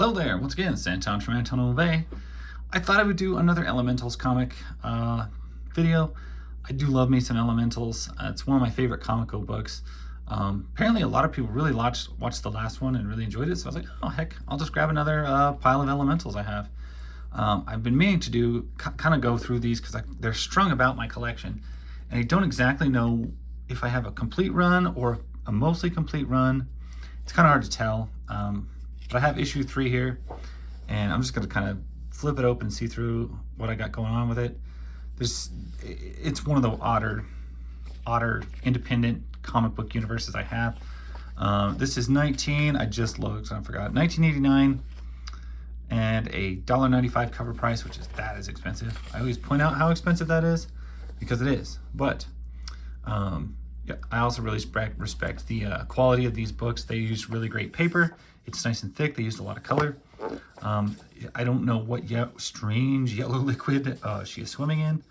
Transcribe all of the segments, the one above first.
Hello there, once again, Santon from Anton Bay. I thought I would do another Elementals comic video. I do love me some Elementals. It's one of my favorite comico books. Apparently a lot of people really watched the last one and really enjoyed it, so I was like, oh heck, I'll just grab another pile of Elementals I have. I've been meaning to do, kind of go through these because they're strung about my collection, and I don't exactly know if I have a complete run or a mostly complete run. It's kind of hard to tell. But I have issue 3 here, and I'm just going to kind of flip it open and see through what I got going on with it. It's one of the odder independent comic book universes I have. This is I just looked, I forgot, 1989, and a $1.95 cover price, which that is expensive. I always point out how expensive that is, because it is. But yeah, I also really respect the quality of these books. They use really great paper. It's nice and thick. They used a lot of color. I don't know what strange yellow liquid she is swimming in,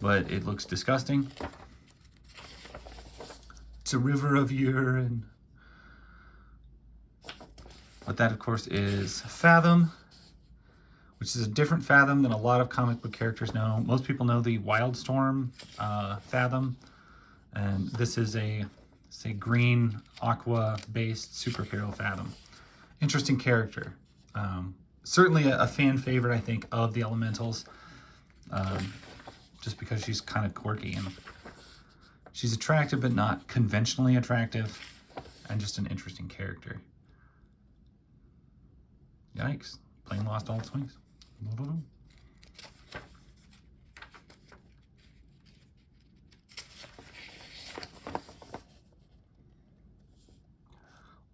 but it looks disgusting. It's a river of urine. But that, of course, is Fathom, which is a different Fathom than a lot of comic book characters know. Most people know the Wildstorm Fathom, and this is a green aqua-based superhero Fathom. Interesting character. Certainly a fan favorite, I think, of the Elementals, just because she's kind of quirky and she's attractive but not conventionally attractive, and just an interesting character. Yikes, plane lost all its wings.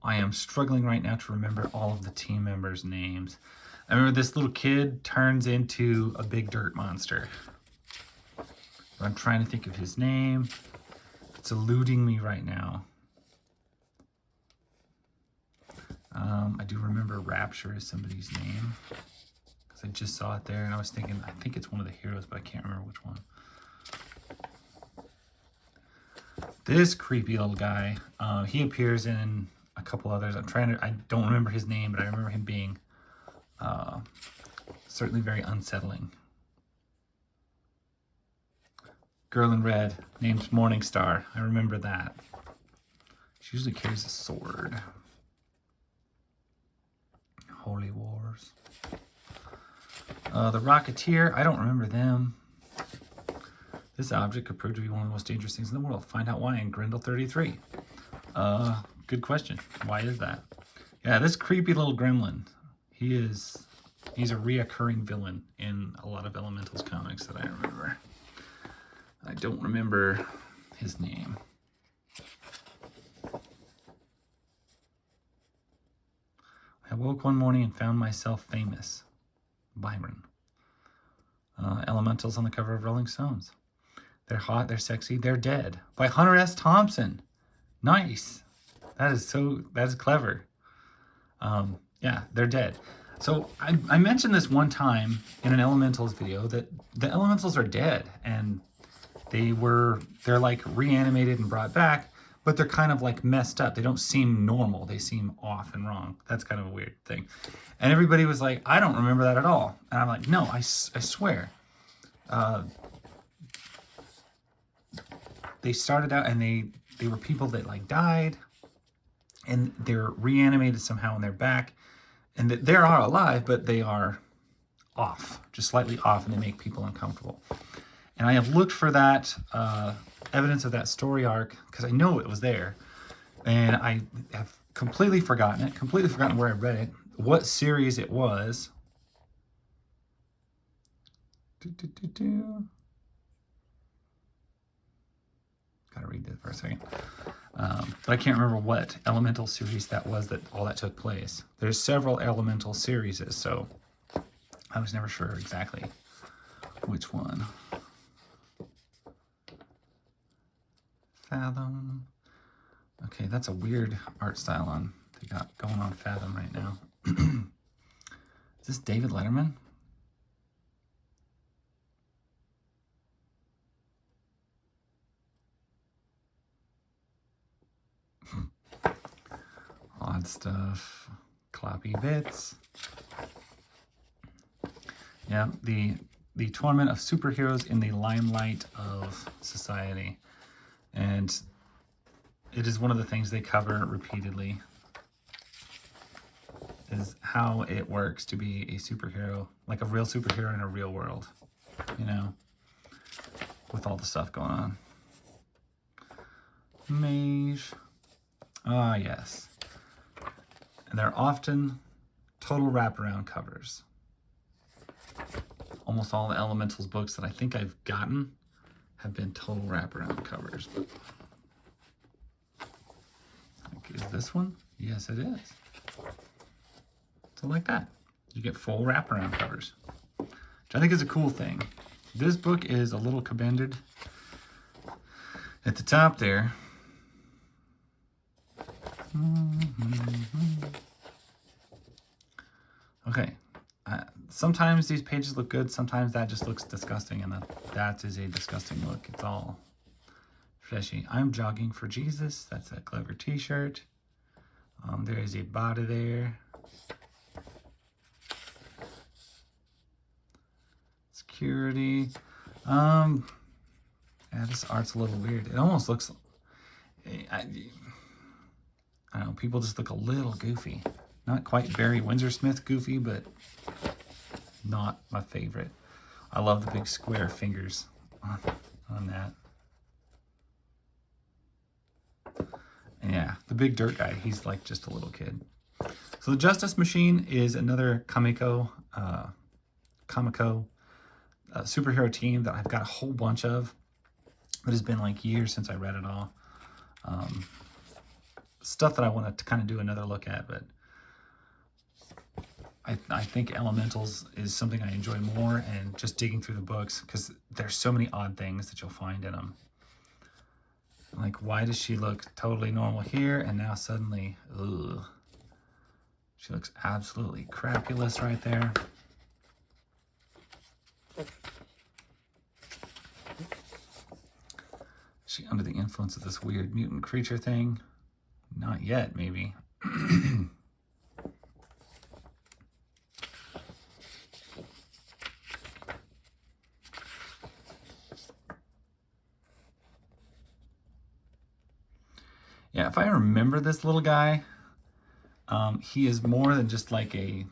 I am struggling right now to remember all of the team members' names. I remember this little kid turns into a big dirt monster. I'm trying to think of his name. It's eluding me right now. I do remember Rapture is somebody's name, because I just saw it there and I was thinking, I think it's one of the heroes, but I can't remember which one. This creepy little guy, he appears in a couple others. I don't remember his name, but I remember him being certainly very unsettling. Girl in red, named Morningstar. I remember that. She usually carries a sword. Holy Wars. The Rocketeer, I don't remember them. This object could prove to be one of the most dangerous things in the world. Find out why in Grendel 33. Good question. Why is that? Yeah, this creepy little gremlin. He's a reoccurring villain in a lot of Elementals comics that I remember. I don't remember his name. I woke one morning and found myself famous. Byron. Elementals on the cover of Rolling Stones. They're hot, they're sexy, they're dead. By Hunter S. Thompson. Nice. That is clever. Yeah, they're dead. So I mentioned this one time in an Elementals video that the Elementals are dead, and they're like reanimated and brought back, but they're kind of like messed up. They don't seem normal. They seem off and wrong. That's kind of a weird thing. And everybody was like, I don't remember that at all. And I'm like, no, I swear. They started out and they were people that like died, and they're reanimated somehow and they're back, and they are alive, but they are off, just slightly off, and they make people uncomfortable. And I have looked for that evidence of that story arc, because I know it was there, and I have completely forgotten where I read it, what series it was. Gotta read this for a second. But I can't remember what Elemental series that was that all that took place. There's several Elemental series, so I was never sure exactly which one. Fathom. Okay, that's a weird art style they got going on Fathom right now. Is this David Letterman? Odd stuff. Cloppy bits. Yeah, the torment of superheroes in the limelight of society. And it is one of the things they cover repeatedly, is how it works to be a superhero, like a real superhero in a real world, you know, with all the stuff going on. Mage. Ah, yes. And they're often total wraparound covers. Almost all the Elementals books that I think I've gotten have been total wraparound covers. But is this one? Yes, it is. So like that, you get full wraparound covers, which I think is a cool thing. This book is a little commended at the top there. Okay, sometimes these pages look good, sometimes that just looks disgusting, and that is a disgusting look. It's all fleshy. I'm jogging for Jesus. That's a clever t-shirt. There is a body there. Security. Yeah, this art's a little weird. It almost looks, I don't know, people just look a little goofy. Not quite Barry Windsor Smith goofy, but not my favorite. I love the big square fingers on that. And yeah, the big dirt guy, he's like just a little kid. So the Justice Machine is another comico superhero team that I've got a whole bunch of. It has been like years since I read it all. Stuff that I want to kind of do another look at, but I think Elementals is something I enjoy more, and just digging through the books, because there's so many odd things that you'll find in them. Like, why does she look totally normal here, and now suddenly, ugh. She looks absolutely crapulous right there. Is she under the influence of this weird mutant creature thing? Not yet, maybe. Yeah, if I remember this little guy, he is more than just like a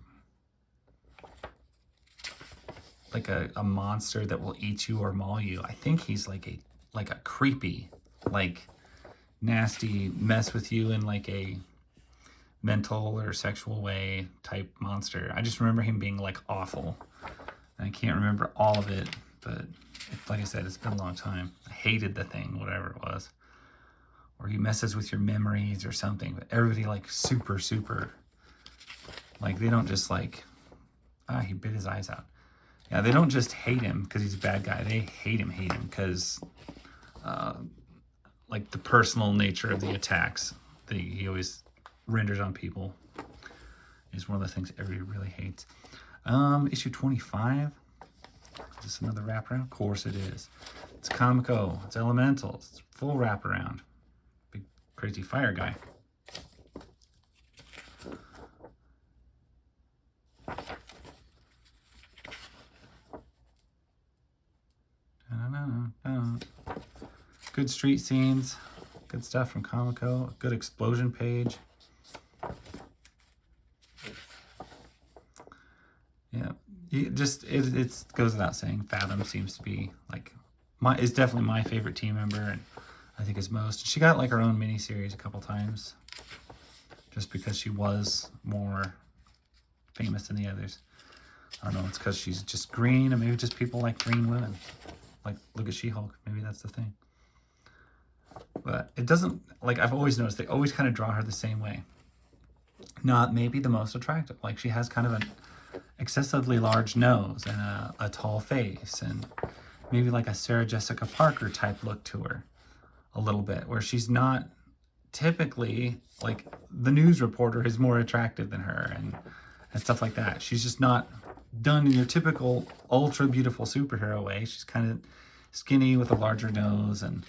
monster that will eat you or maul you. I think he's like a creepy, like nasty, mess with you in like a mental or sexual way type monster. I just remember him being like awful. And I can't remember all of it, but like I said, it's been a long time. I hated the thing, whatever it was. Or he messes with your memories or something. But everybody like super, like they don't just like, he bit his eyes out. Yeah, they don't just hate him because he's a bad guy. They hate him because like the personal nature of the attacks that he always renders on people is one of the things everybody really hates. Issue 25. Is this another wraparound? Of course it is. It's comico. It's Elementals. It's full wraparound. Big crazy fire guy. Good street scenes, good stuff from Comico, a good explosion page. Yeah, it goes without saying, Fathom seems to be like is definitely my favorite team member, and I think is most. She got like her own miniseries a couple times, just because she was more famous than the others. I don't know, it's because she's just green, or maybe just people like green women. Like, look at She-Hulk, maybe that's the thing. But it doesn't, like, I've always noticed, they always kind of draw her the same way. Not maybe the most attractive. Like, she has kind of an excessively large nose and a tall face, and maybe like a Sarah Jessica Parker type look to her a little bit, where she's not typically, like, the news reporter is more attractive than her and stuff like that. She's just not done in your typical ultra beautiful superhero way. She's kind of skinny with a larger nose and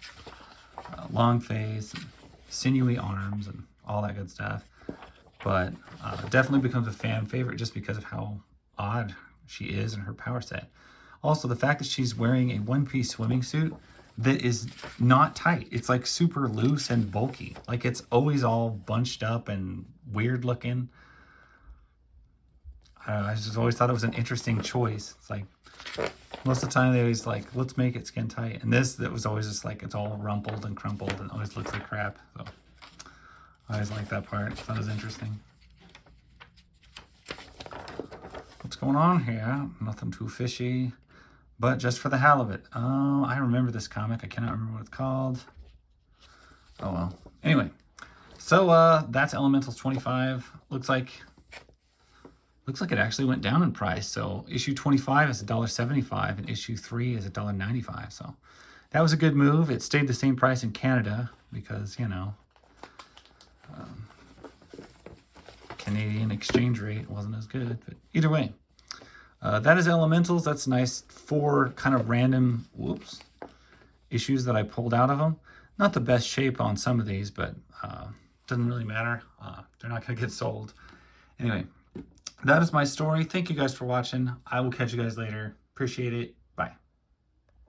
long face and sinewy arms and all that good stuff. but definitely becomes a fan favorite just because of how odd she is and her power set. Also, the fact that she's wearing a one-piece swimming suit that is not tight. It's like super loose and bulky. Like it's always all bunched up and weird looking. I don't know, I just always thought it was an interesting choice. It's like most of the time they always like, let's make it skin tight. And this, that was always just like, it's all rumpled and crumpled and always looks like crap. So I always like that part. I thought it was interesting. What's going on here? Nothing too fishy, but just for the hell of it. Oh, I remember this comic. I cannot remember what it's called. Oh well. Anyway, so that's Elementals 25. Looks like it actually went down in price. So issue 25 is $1.75 and issue 3 is $1.95. So that was a good move. It stayed the same price in Canada because, you know, Canadian exchange rate wasn't as good. But either way, that is Elementals. That's nice. 4 kind of random, issues that I pulled out of them. Not the best shape on some of these, but doesn't really matter. They're not going to get sold. Anyway, that is my story. Thank you guys for watching. I will catch you guys later. Appreciate it.